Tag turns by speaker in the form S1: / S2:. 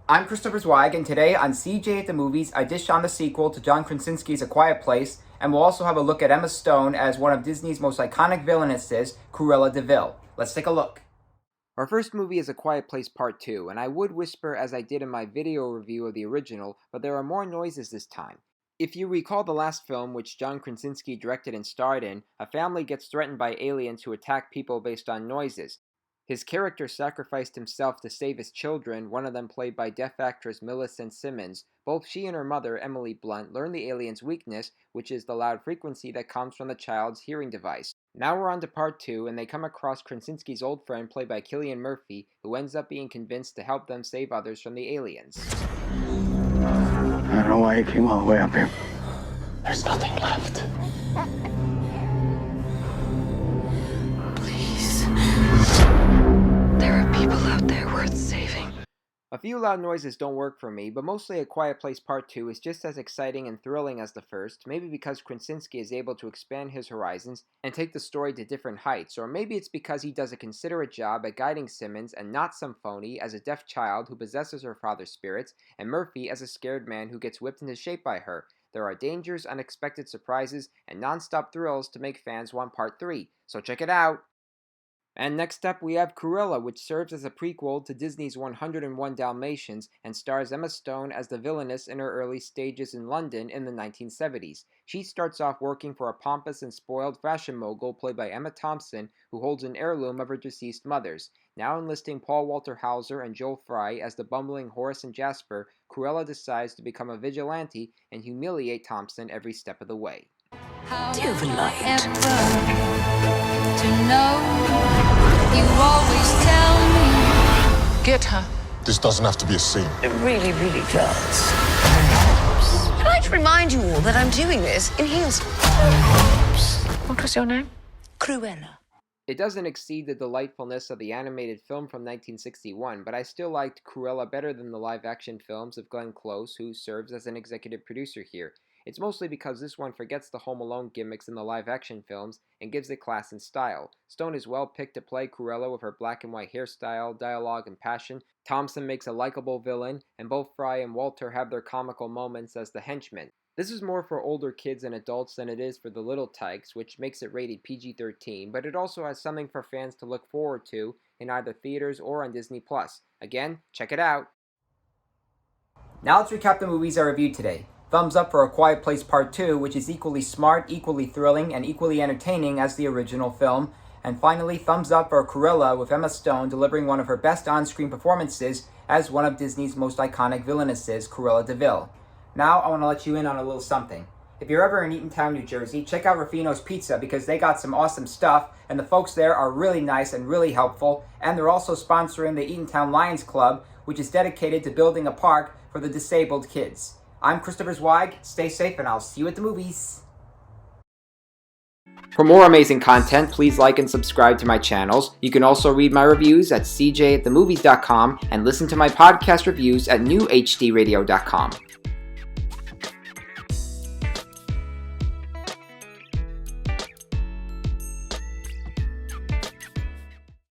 S1: I'm Christopher Zweig, and today on CJ at the Movies, I dish on the sequel to John Krasinski's A Quiet Place, and we'll also have a look at Emma Stone as one of Disney's most iconic villainesses, Cruella de Vil. Let's take a look. Our first movie is A Quiet Place Part 2, and I would whisper as I did in my video review of the original, but there are more noises this time. If you recall the last film, which John Krasinski directed and starred in, a family gets threatened by aliens who attack people based on noises. His character sacrificed himself to save his children, one of them played by deaf actress Millicent Simmons. Both she and her mother, Emily Blunt, learn the alien's weakness, which is the loud frequency that comes from the child's hearing device. Now we're on to part 2, and they come across Krasinski's old friend, played by Cillian Murphy, who ends up being convinced to help them save others from the aliens.
S2: I don't know why you came all the way up here. There's nothing left.
S3: There are people out there worth saving.
S1: A few loud noises don't work for me, but mostly A Quiet Place Part 2 is just as exciting and thrilling as the first, maybe because Krasinski is able to expand his horizons and take the story to different heights, or maybe it's because he does a considerate job at guiding Simmons and not some phony as a deaf child who possesses her father's spirits, and Murphy as a scared man who gets whipped into shape by her. There are dangers, unexpected surprises, and non-stop thrills to make fans want Part 3, so check it out! And next up we have Cruella, which serves as a prequel to Disney's 101 Dalmatians and stars Emma Stone as the villainess in her early stages in London in the 1970s. She starts off working for a pompous and spoiled fashion mogul played by Emma Thompson, who holds an heirloom of her deceased mother's. Now enlisting Paul Walter Hauser and Joel Fry as the bumbling Horace and Jasper, Cruella decides to become a vigilante and humiliate Thompson every step of the way.
S3: Do you like
S4: to know? You always tell me.
S3: Get her.
S5: This doesn't have to be a scene.
S3: It really, really does.
S6: I'd like to remind you all that I'm doing this in heels.
S3: What was your name?
S6: Cruella.
S1: It doesn't exceed the delightfulness of the animated film from 1961, but I still liked Cruella better than the live-action films of Glenn Close, who serves as an executive producer here. It's mostly because this one forgets the Home Alone gimmicks in the live-action films and gives it class and style. Stone is well picked to play Cruella with her black and white hairstyle, dialogue, and passion. Thompson makes a likable villain, and both Fry and Walter have their comical moments as the henchmen. This is more for older kids and adults than it is for the little tykes, which makes it rated PG-13, but it also has something for fans to look forward to in either theaters or on Disney+. Again, check it out! Now let's recap the movies I reviewed today. Thumbs up for A Quiet Place Part 2, which is equally smart, equally thrilling, and equally entertaining as the original film. And finally, thumbs up for Cruella with Emma Stone delivering one of her best on-screen performances as one of Disney's most iconic villainesses, Cruella de Vil. Now, I want to let you in on a little something. If you're ever in Eatontown, New Jersey, check out Ruffinos Pizza because they got some awesome stuff, and the folks there are really nice and really helpful, and they're also sponsoring the Eatontown Lions Club, which is dedicated to building a park for the disabled kids. I'm Christopher Zweig, stay safe, and I'll see you at the movies. For more amazing content, please like and subscribe to my channels. You can also read my reviews at cjatthemovies.com and listen to my podcast reviews at newhdradio.com.